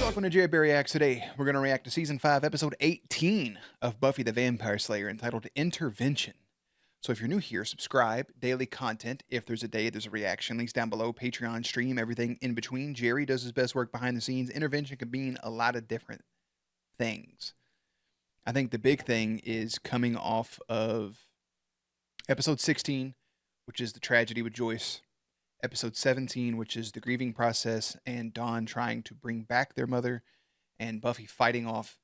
Welcome to Jerry Reacts. Today, we're going to react to Season 5, Episode 18 of Buffy the Vampire Slayer, entitled Intervention. So if you're new here, subscribe. Daily content. If there's a day, there's a reaction. Links down below. Patreon, stream, everything in between. Jerry does his best work behind the scenes. Intervention can mean a lot of different things. I think the big thing is coming off of Episode 16, which is the tragedy with Joyce. Episode 17, which is the grieving process and Dawn trying to bring back their mother, and Buffy fighting off,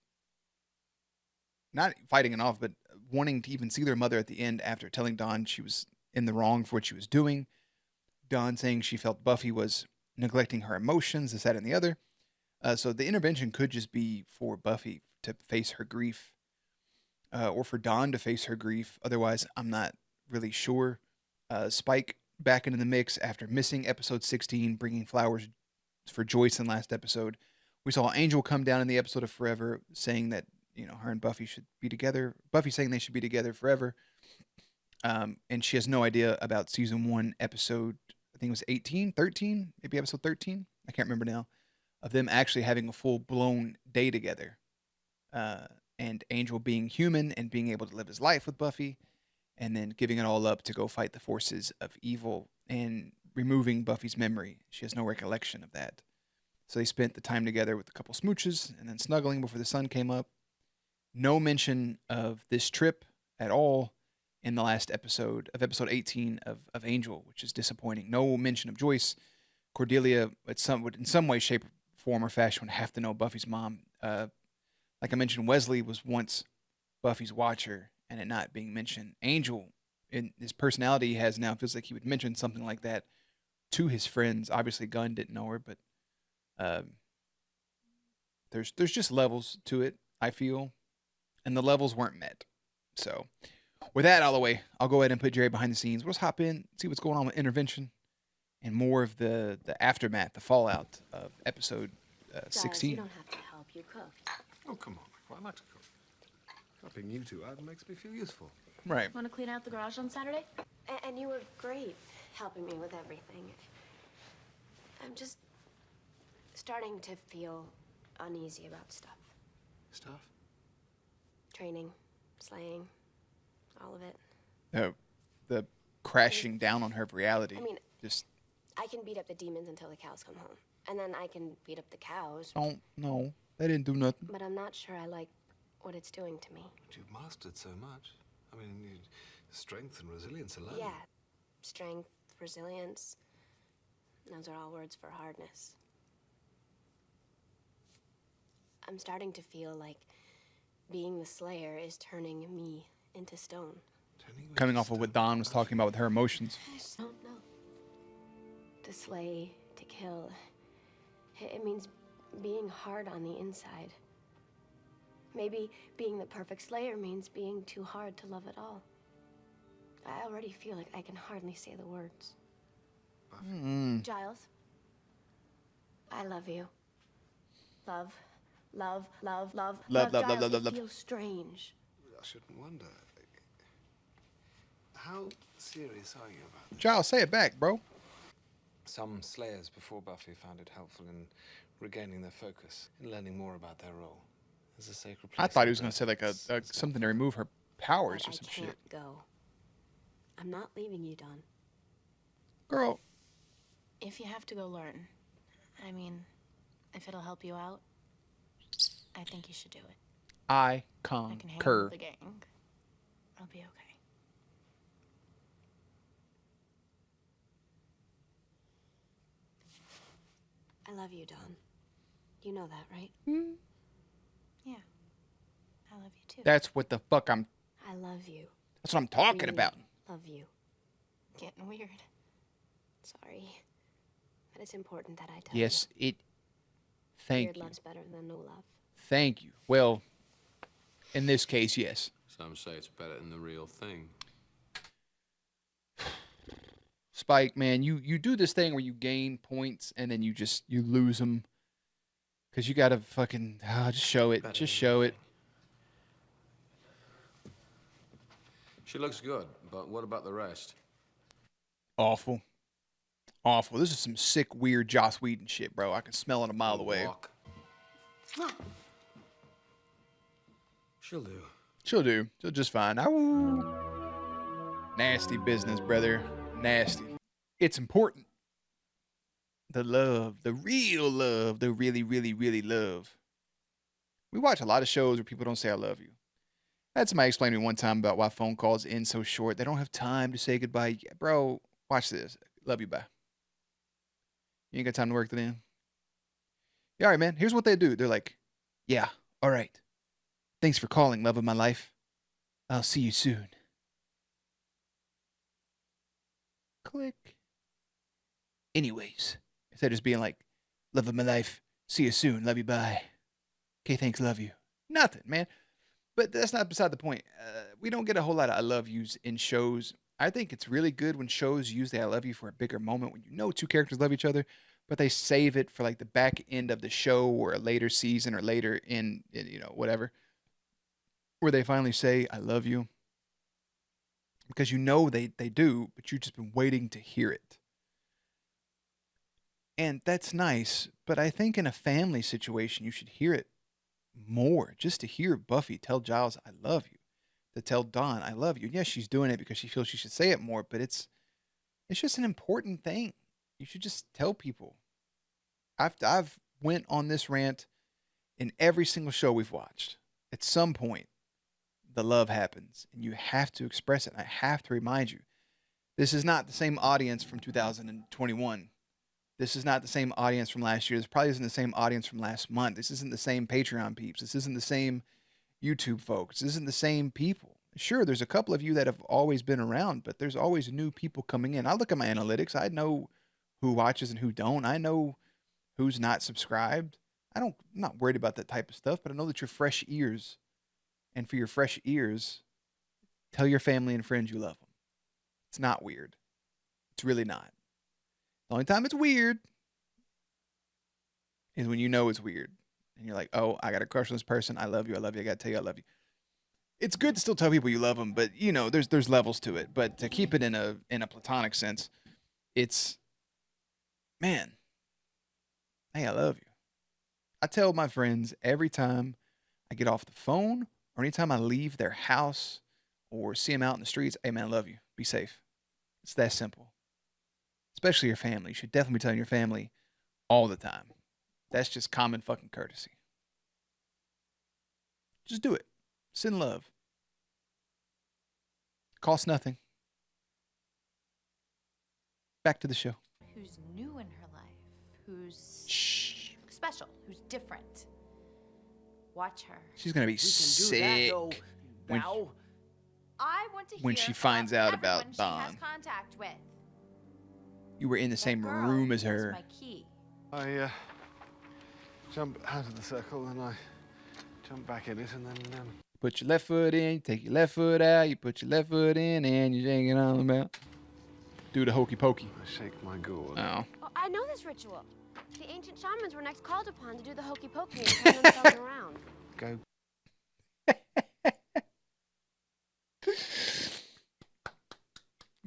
not fighting it off, but wanting to even see their mother at the end after telling Dawn she was in the wrong for what she was doing. Dawn saying she felt Buffy was neglecting her emotions, this, that, and the other. So the intervention could just be for Buffy to face her grief, or for Dawn to face her grief. Otherwise, I'm not really sure. Spike back into the mix after missing episode 16, bringing flowers for Joyce in last episode. We saw Angel come down in the episode of Forever saying that, you know, her and Buffy should be together. Buffy saying they should be together forever. And she has no idea about season 1 episode, I think it was 18, 13, maybe episode 13. I can't remember now, of them actually having a full blown day together. And Angel being human and being able to live his life with Buffy, and then giving it all up to go fight the forces of evil and removing Buffy's memory. She has no recollection of that. So they spent the time together with a couple smooches and then snuggling before the sun came up. No mention of this trip at all in the last episode of episode 18 of Angel, which is disappointing. No mention of Joyce. Cordelia would in some way, shape, form, or fashion would have to know Buffy's mom. Like I mentioned, Wesley was once Buffy's watcher, and it not being mentioned. Angel, in his personality he has now, feels like he would mention something like that to his friends. Obviously, Gunn didn't know her, but there's just levels to it, I feel, and the levels weren't met. So, with that out of the way, I'll go ahead and put Jerry behind the scenes. Let's hop in, see what's going on with Intervention, and more of the aftermath, the fallout of episode 16. You don't have to help. You cook. Oh, come on. Well, I like to cook. Helping you two out makes me feel useful. Right. Want to clean out the garage on Saturday? And you were great helping me with everything. I'm just starting to feel uneasy about stuff. Stuff? Training, slaying, all of it. The crashing down on her of reality. I mean, just I can beat up the demons until the cows come home. And then I can beat up the cows. don't know. They didn't do nothing. But I'm not sure I like what it's doing to me. But you've mastered so much. I mean, strength and resilience alone. Yeah, strength, resilience. Those are all words for hardness. I'm starting to feel like being the Slayer is turning me into stone. Coming off of what Dawn was talking about with her emotions. I just don't know. To slay, to kill, it means being hard on the inside. Maybe being the perfect Slayer means being too hard to love at all. I already feel like I can hardly say the words. Giles, I love you. Love, love, love, love, Love, love, Giles, love, love, it love. feels strange. I shouldn't wonder. How serious are you about this? Giles, say it back, bro. Some Slayers before Buffy found it helpful in regaining their focus, in learning more about their role as a sacred place. I thought he was going to say like a something to remove her powers But or some I can't shit. go. I'm not leaving you, Dawn. Girl, If you have to go learn, I mean, if it'll help you out, I think you should do it. I I can hang out concur. with the gang. I'll be okay. I love you, Dawn. You know that, right? Yeah. I love you too. That's what the fuck I love you. that's what I'm talking Really about. Love you. Getting weird. Sorry. But it's important that I tell you. Yes, thank Weird you. love's better than no love. Thank you. Well, in this case, yes. Some say it's better than the real thing. Spike, man, you do this thing where you gain points and then you lose them because you gotta fucking just show it. Just show it. She looks good, but what about the rest? Awful. Awful. This is some sick, weird Joss Whedon shit, bro. I can smell it a mile away. Walk. She'll do. She'll do. She'll just fine. Ow. Nasty business, brother. Nasty. It's important. The love, the real love, the really, really, really love. We watch a lot of shows where people don't say I love you. I had somebody explain to me one time about why phone calls end so short. They don't have time to say goodbye. Yeah, bro, watch this. Love you, bye. You ain't got time to work today? Yeah, all right, man. Here's what they do. They're like, yeah, all right. Thanks for calling, love of my life. I'll see you soon. Click. Anyways, instead of just being like, love of my life, see you soon, love you, bye. Okay, thanks, love you. Nothing, man. But that's not beside the point. We don't get a whole lot of I love yous in shows. I think it's really good when shows use the I love you for a bigger moment when you know two characters love each other, but they save it for like the back end of the show or a later season or later in whatever, where they finally say I love you. Because you know they do, but you've just been waiting to hear it. And that's nice, but I think in a family situation, you should hear it more. Just to hear Buffy tell Giles, I love you. To tell Dawn, I love you. Yes, she's doing it because she feels she should say it more, but it's just an important thing. You should just tell people. I've went on this rant in every single show we've watched. At some point, the love happens, and you have to express it. And I have to remind you, this is not the same audience from 2021. This is not the same audience from last year. This probably isn't the same audience from last month. This isn't the same Patreon peeps. This isn't the same YouTube folks. This isn't the same people. Sure, there's a couple of you that have always been around, but there's always new people coming in. I look at my analytics. I know who watches and who don't. I know who's not subscribed. I'm not worried about that type of stuff, but I know that you're fresh ears. And for your fresh ears, tell your family and friends you love them. It's not weird. It's really not. The only time it's weird is when you know it's weird. And you're like, oh, I got a crush on this person. I love you. I love you. I got to tell you I love you. It's good to still tell people you love them, but, there's levels to it. But to keep it in a platonic sense, it's, man, hey, I love you. I tell my friends every time I get off the phone or anytime I leave their house or see them out in the streets, hey, man, I love you. Be safe. It's that simple. Especially your family. You should definitely be telling your family all the time. That's just common fucking courtesy. Just do it. Send love. Costs nothing. Back to the show. Who's new in her life, who's special, who's different. Watch her. She's going to be sick I want to when hear she finds out about everyone she Dawn. has contact with. You were in the same That girl room as was her. my key. I jump out of the circle and I jump back in it and then Put your left foot in, you take your left foot out, you put your left foot in, and you shake it all about. Do the hokey pokey. I shake my gourd. Oh. Oh, I know this ritual. The ancient shamans were next called upon to do the hokey pokey and turn themselves around. Go.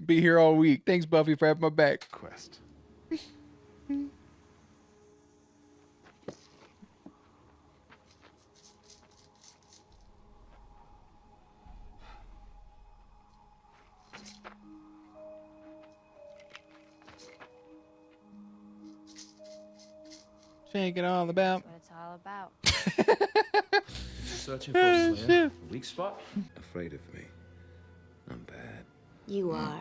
Be here all week. Thanks, Buffy, for having my back. Quest. Shake it all about. That's what it's all about. Searching for a Slayer? A weak spot? Afraid of me. I'm bad. You are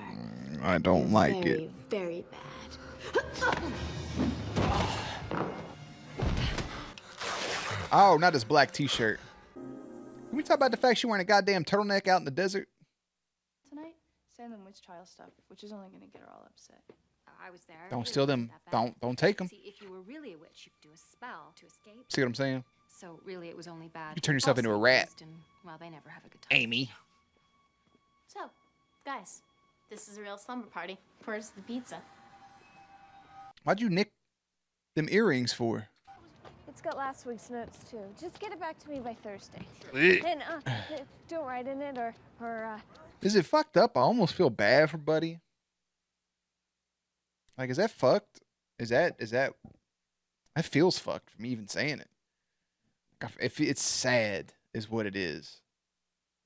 I don't like very, it. very bad. Oh, not this black t-shirt. Can we talk about the fact she wearing a goddamn turtleneck out in the desert? Tonight, Salem witch trial stuff, which is only gonna get her all upset. I was there. Don't It steal wasn't them. that bad. Don't take them. See, if you were really a witch, you could do a spell to escape. See what I'm saying? So really, it was only bad. You turn yourself into a rat. And, well, they never have a good time. Amy. So, guys, this is a real slumber party. Where's the pizza? Why'd you nick them earrings for? It's got last week's notes too. Just get it back to me by Thursday. Ugh. And don't write in it or Is it fucked up? I almost feel bad for Buddy. Like, is that fucked? Is that that feels fucked for me even saying it. if it's sad, is what it is.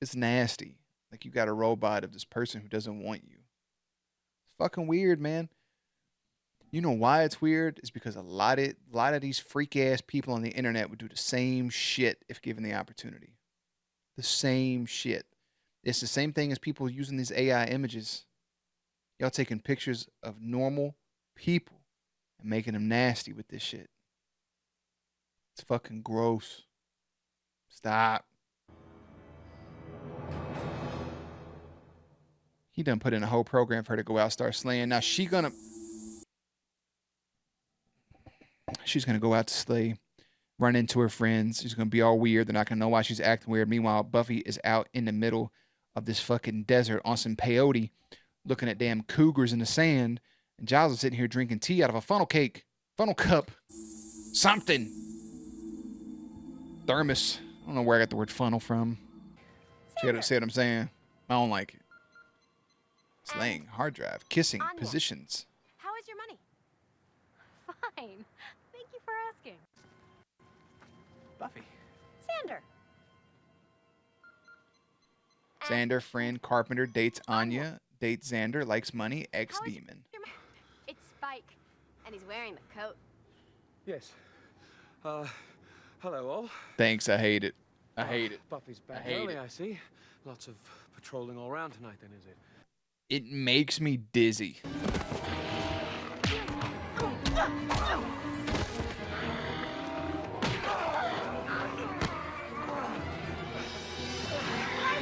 It's nasty. Like you got a robot of this person who doesn't want you. It's fucking weird, man. You know why it's weird? It's because a lot of these freak ass people on the internet would do the same shit if given the opportunity. The same shit. It's the same thing as people using these AI images. Y'all taking pictures of normal people and making them nasty with this shit. It's fucking gross. Stop. He done put in a whole program for her to go out and start slaying. Now she's gonna go out to slay, run into her friends. She's gonna be all weird. They're not gonna know why she's acting weird. Meanwhile, Buffy is out in the middle of this fucking desert on some peyote, looking at damn cougars in the sand. And Giles is sitting here drinking tea out of a funnel cup, something. Thermos. I don't know where I got the word funnel from. See what I'm saying? I don't like it. Slaying, hard drive, kissing, Anya. positions. How is your money? Fine. Thank you for asking. Buffy. Xander. Xander, friend, carpenter, dates Anya, dates Xander, likes money, ex-demon. It's Spike, and he's wearing the coat. Yes. Hello all. Thanks, I hate it. I hate it. Buffy's back hate early, it. I see. Lots of patrolling all around tonight, then, is it? It makes me dizzy.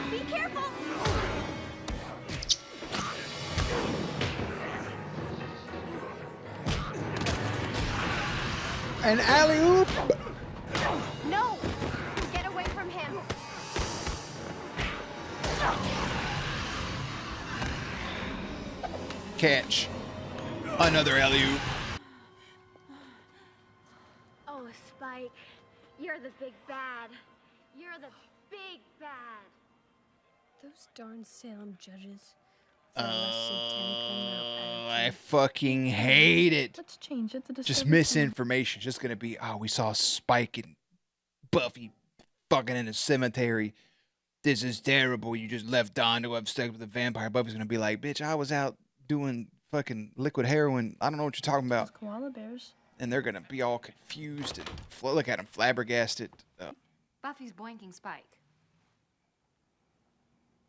Be careful! An alley-oop. No! Get away from him! Catch. Another alley-oop. Oh, Spike, you're the big bad. You're the big bad. Those darn Salem judges. I fucking hate it. Let's change it to Just misinformation. Just gonna be, oh, we saw Spike and Buffy fucking in a cemetery. This is terrible. You just left Dawn to have sex with a vampire. Buffy's gonna be like, bitch, I was out doing fucking liquid heroin. I don't know what you're talking about. Koala bears. And they're gonna be all confused and look at them, flabbergasted. Buffy's boinking Spike.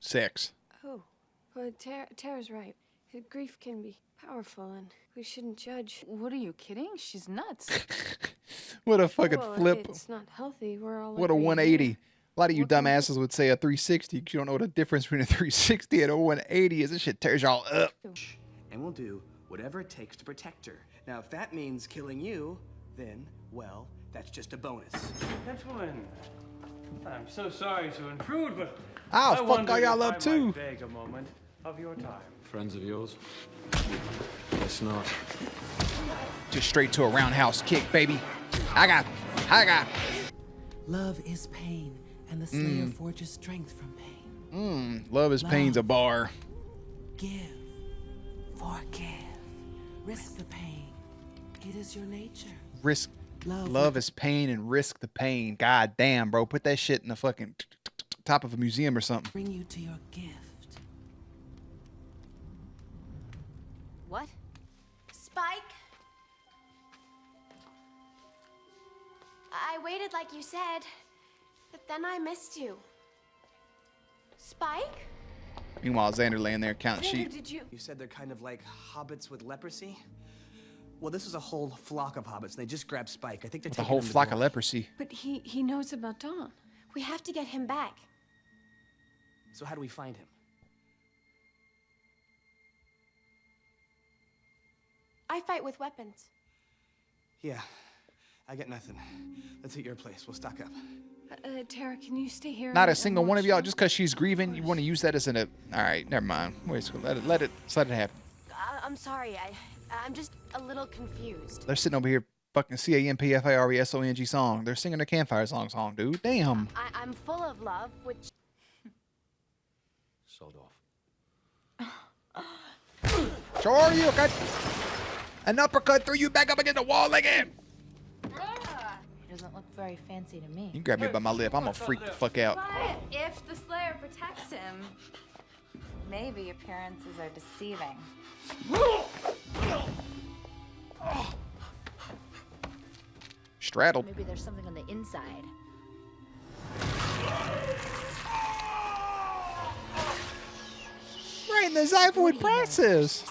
Sex. Oh, well, Tara's right. Grief can be powerful, and we shouldn't judge. What are you kidding? She's nuts. What a fucking Well, flip. It's not healthy. We're all What a agreed 180. here. A lot of you What can we do? dumbasses would say a 360 because you don't know what the difference between a 360 and a 180 is. This shit tears y'all up. And we'll do whatever it takes to protect her. Now, if that means killing you, then, well, that's just a bonus. Gentlemen, I'm so sorry to intrude, but I'll I fuck wondered all y'all if up I too. might beg a moment of your time. Friends of yours? Guess not. Just straight to a roundhouse kick, baby. I got. Love is pain, and the Slayer forges strength from pain. Love is pain's a bar. Give, forgive, risk the pain. It is your nature. Risk. Love is pain and risk the pain. God damn, bro. Put that shit in the fucking top of a museum or something. Bring you to your gift. What? Spike? I waited like you said, but then I missed you. Spike? Meanwhile, Xander laying there counting Xander, sheep. did you? You said they're kind of like hobbits with leprosy? Well, this was a whole flock of hobbits, and they just grabbed Spike. I think they're The taking whole him to flock the of leprosy. But he knows about Dawn. We have to get him back. So how do we find him? I fight with weapons. Yeah, I got nothing. Let's hit your place. We'll stock up. Tara, can you stay here? Not a and single one watch of y'all, them? just because she's grieving, you want to use that as an. All right, never mind. Wait, let it happen. I'm sorry. I'm just a little confused. They're sitting over here fucking CAMPFARESONG song. They're singing their campfire song, dude. Damn. I'm full of love, which Sold off. Sure, you cut. An uppercut threw you back up against the wall again. He doesn't look very fancy to me. You grab me by my lip, I'm gonna freak the fuck out. But if the Slayer protects him, Maybe appearances are deceiving. Straddled. Maybe there's something on the inside. Right in the xiphoid process.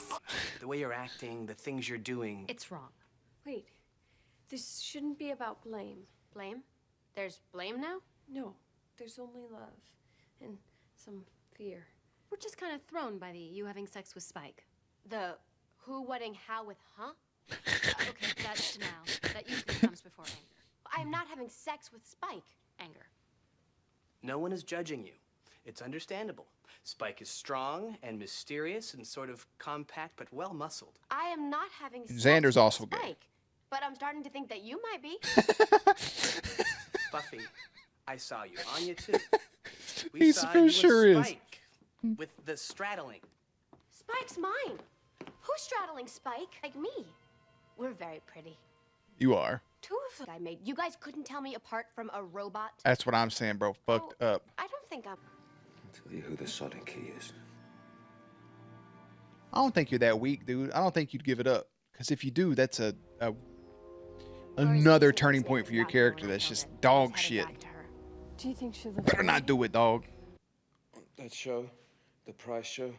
The way you're acting, the things you're doing. It's wrong. wait, this shouldn't be about blame. Blame? There's blame now? No, there's only love and some fear. We're just kind of thrown by the you having sex with Spike. The who, what, and how with huh? Okay, that's denial. That usually comes before anger. I am not having sex with Spike. Anger. No one is judging you. It's understandable. Spike is strong and mysterious and sort of compact but well muscled. I am not having sex Xander's with also gay. Spike. But I'm starting to think that you might be. Buffy, I saw you. Anya too. We He saw for you with sure is. Spike with the straddling. Spike's mine. Who's straddling Spike? Like me. We're very pretty. You are. Two of them I made. You guys couldn't tell me apart from a robot? That's what I'm saying, bro. Fucked up. I don't think I'm... I'll tell you who the sodding key is. I don't think you're that weak, dude. I don't think you'd give it up. Because if you do, that's another turning point for your character. That's just dog shit. Do you think she'll look Better not do it, dog. That show, the price show,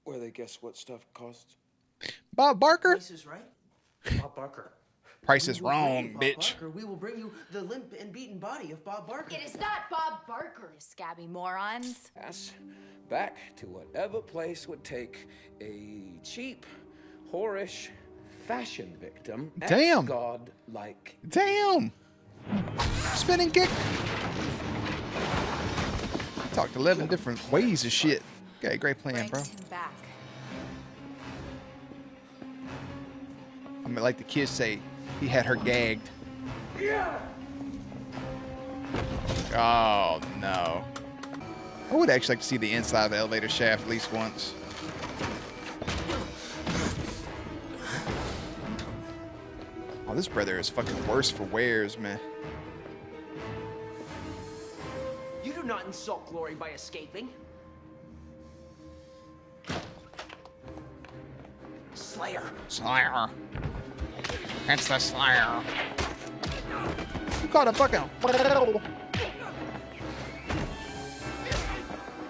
where they guess what stuff costs. Bob Barker? Price is right. Bob Barker. Price is We will bring wrong, you Bob bitch. Barker. We will bring you the limp and beaten body of Bob Barker. It is not Bob Barker, you scabby morons. Yes, back to whatever place would take a cheap, whorish fashion victim. Damn. God like. Damn. Spinning kick. Talked 11 different ways of shit. Okay, great plan, bro. Bring him back. I mean, like the kids say, he had her gagged. Oh, no. I would actually like to see the inside of the elevator shaft at least once. Oh, this brother is fucking worse for wears, man. You do not insult glory by escaping. Slayer. Slayer. It's the Slayer. You caught a fucking...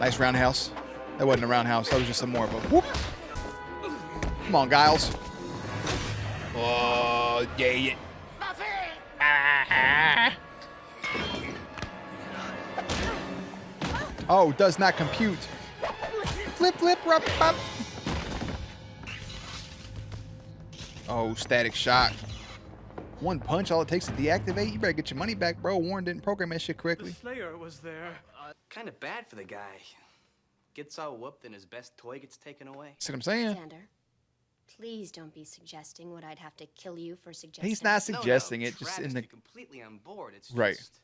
Nice roundhouse. That wasn't a roundhouse. That was just some more of a whoop. Come on, Giles. Oh, yeah. Oh, does not compute. Flip, flip, rup, up. Oh, static shock. One punch, all it takes to deactivate. You better get your money back, bro. Warren didn't program that shit The correctly. Slayer was there. Kind of bad for the guy. Gets all whooped and his best toy gets taken away. See what I'm saying? Xander, please don't be suggesting what I'd have to kill you for suggesting. He's not suggesting no, it, just Travis, in the... you're completely on board. It's Right. just...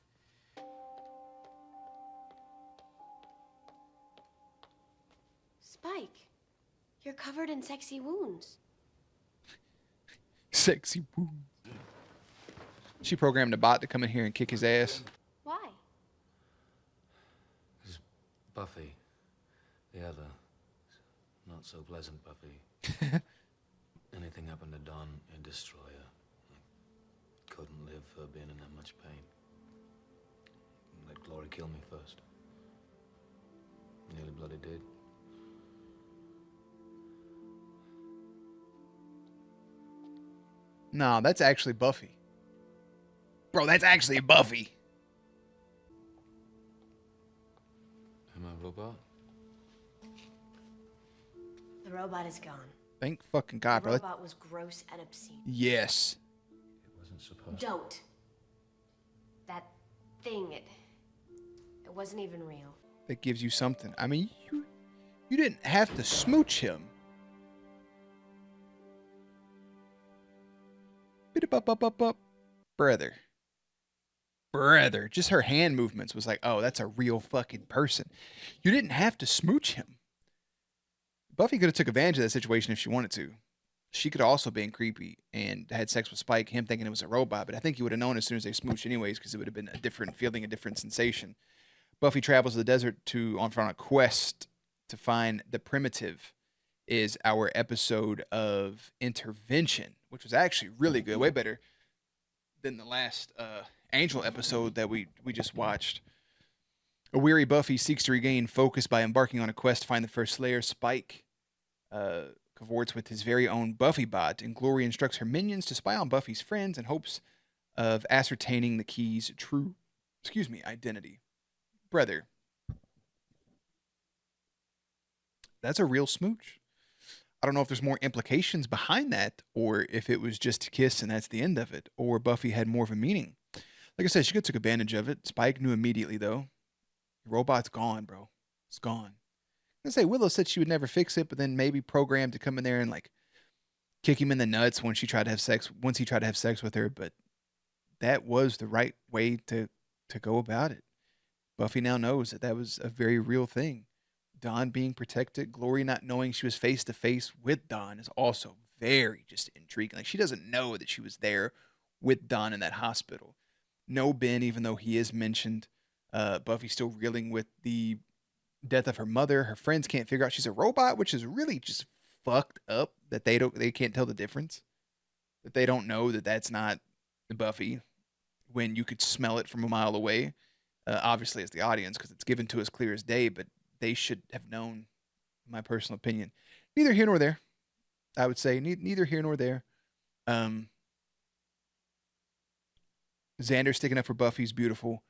Spike, you're covered in sexy wounds. Sexy woo. She programmed a bot to come in here and kick his ass. Why? Buffy. The other. Not so pleasant Buffy. Anything happened to Don, he'd destroy her. I couldn't live her being in that much pain. Let Glory kill me first. Nearly bloody did. No, that's actually Buffy. Bro, that's actually Buffy. Am I a robot? The robot is gone. Thank fucking God, The bro. robot was gross and obscene. Yes. It wasn't supposed to. Don't. That thing, it wasn't even real. That gives you something. I mean, you didn't have to smooch him. Bit-a-bup-bup-bup-bup. Brother. Just her hand movements was like, oh, that's a real fucking person. You didn't have to smooch him. Buffy could have took advantage of that situation if she wanted to. she could also been creepy and had sex with Spike, him thinking it was a robot, but I think he would have known as soon as they smooched anyways, because it would have been a different feeling, a different sensation. Buffy travels to the desert on a quest to find the primitive is our episode of Intervention, which was actually really good, way better than the last Angel episode that we just watched. A weary Buffy seeks to regain focus by embarking on a quest to find the first Slayer. Spike cavorts with his very own Buffy bot, and Glory instructs her minions to spy on Buffy's friends in hopes of ascertaining the key's true, identity. Brother, that's a real smooch. I don't know if there's more implications behind that, or if it was just a kiss and that's the end of it, or Buffy had more of a meaning. Like I said, she took advantage of it. Spike knew immediately, though. The robot's gone, bro. It's gone. I say Willow said she would never fix it, but then maybe programmed to come in there and like kick him in the nuts once he tried to have sex with her. But that was the right way to go about it. Buffy now knows that was a very real thing. Dawn being protected, Glory not knowing she was face to face with Dawn is also very just intriguing. Like she doesn't know that she was there with Dawn in that hospital. No Ben, even though he is mentioned. Buffy's still reeling with the death of her mother. Her friends can't figure out she's a robot, which is really just fucked up that they can't tell the difference. That they don't know that that's not Buffy when you could smell it from a mile away. Obviously as the audience, because it's given to us clear as day, but they should have known, in my personal opinion. Neither here nor there. I would say neither here nor there. Xander sticking up for Buffy's beautiful.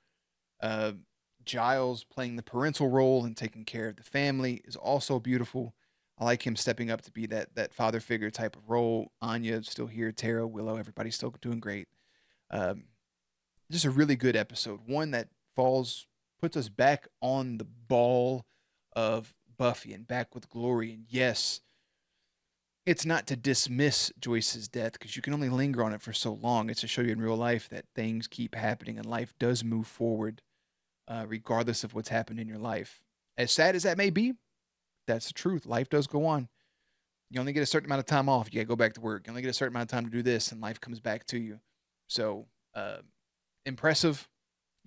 Giles playing the parental role and taking care of the family is also beautiful. I like him stepping up to be that father figure type of role. Anya still here, Tara, Willow, everybody's still doing great. Just a really good episode. One that puts us back on the ball of Buffy and back with Glory. And yes, it's not to dismiss Joyce's death, because you can only linger on it for so long. It's to show you in real life that things keep happening and life does move forward, regardless of what's happened in your life. As sad as that may be, that's the truth. Life does go on. You only get a certain amount of time off. You got to go back to work. You only get a certain amount of time to do this, and life comes back to you. So, impressive.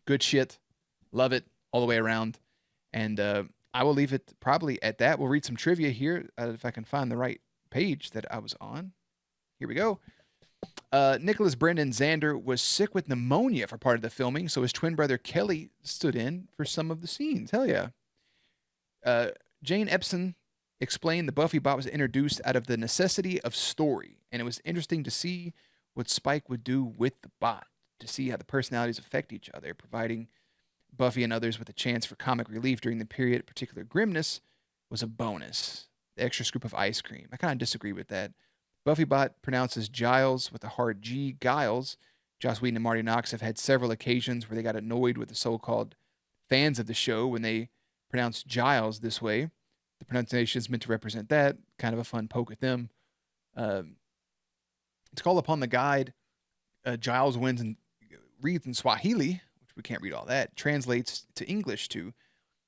Good shit. Love it all the way around. And I will leave it probably at that. We'll read some trivia here if I can find the right page that I was on. Here we go. Nicholas Brendan Xander was sick with pneumonia for part of the filming, so his twin brother Kelly stood in for some of the scenes. Hell yeah. Jane Epson explained the Buffy bot was introduced out of the necessity of story, and it was interesting to see what Spike would do with the bot, to see how the personalities affect each other, providing Buffy and others with a chance for comic relief during the period of particular grimness was a bonus. The extra scoop of ice cream. I kind of disagree with that. Buffybot pronounces Giles with a hard G, Giles. Joss Whedon and Marty Knox have had several occasions where they got annoyed with the so-called fans of the show when they pronounce Giles this way. The pronunciation is meant to represent that. Kind of a fun poke at them. It's called upon the guide. Giles reads in Swahili, which we can't read all that. Translates to English to,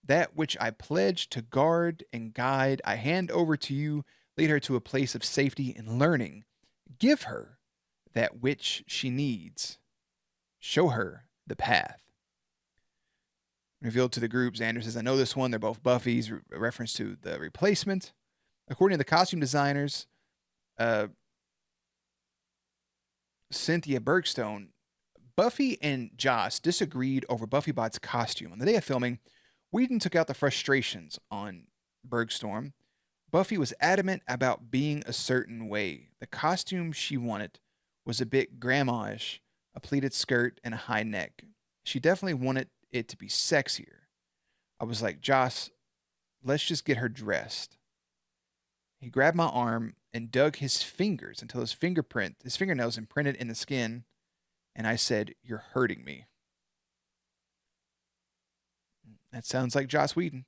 that which I pledge to guard and guide, I hand over to you. Lead her to a place of safety and learning. Give her that which she needs. Show her the path. Revealed to the group, Xander says, I know this one. They're both Buffy's, a reference to the replacement. According to the costume designers, Cynthia Bergstone, Buffy and Joss disagreed over Buffybot's costume. On the day of filming, Whedon took out the frustrations on Bergstorm. Buffy was adamant about being a certain way. The costume she wanted was a bit grandma-ish, a pleated skirt and a high neck. She definitely wanted it to be sexier. I was like, Joss, let's just get her dressed. He grabbed my arm and dug his fingers until his fingernails imprinted in the skin, and I said, you're hurting me. That sounds like Joss Whedon.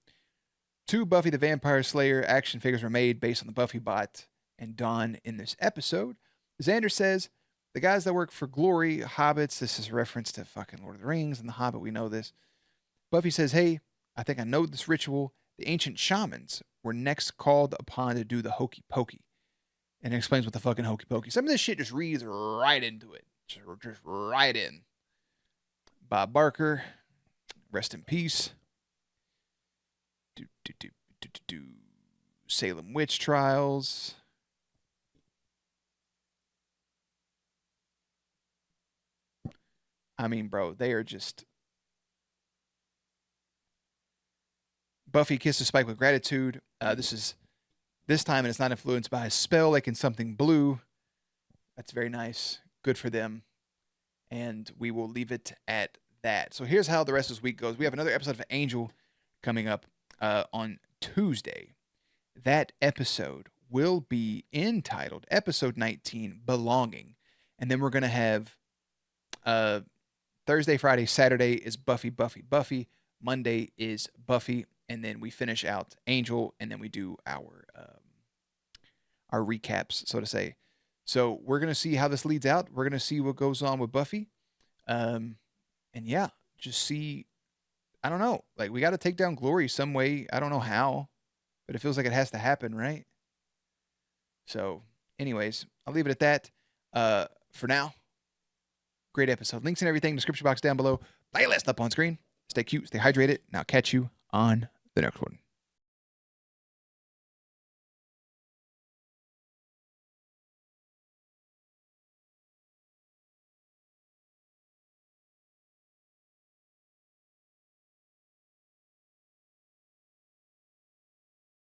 2 Buffy the Vampire Slayer action figures were made based on the Buffy bot and Dawn in this episode. Xander says, the guys that work for Glory, Hobbits, this is a reference to fucking Lord of the Rings and The Hobbit, we know this. Buffy says, hey, I think I know this ritual. The ancient shamans were next called upon to do the hokey pokey. And it explains what the fucking hokey pokey. Some of this shit just reads right into it. Just right in. Bob Barker, rest in peace. Salem witch trials. I mean, bro, they are just... Buffy kisses Spike with gratitude. This time, and it's not influenced by a spell like in Something Blue. That's very nice. Good for them. And we will leave it at that. So here's how the rest of this week goes. We have another episode of Angel coming up on Tuesday. That episode will be entitled Episode 19, Belonging. And then we're going to have Thursday, Friday, Saturday is Buffy, Buffy, Buffy. Monday is Buffy. And then we finish out Angel, and then we do our recaps, so to say. So we're going to see how this leads out. We're going to see what goes on with Buffy. And yeah, just see, I don't know. Like, we got to take down Glory some way. I don't know how, but it feels like it has to happen, right? So anyways, I'll leave it at that. For now, great episode. Links and everything in the description box down below. Playlist up on screen. Stay cute, stay hydrated, and I'll catch you on the next one.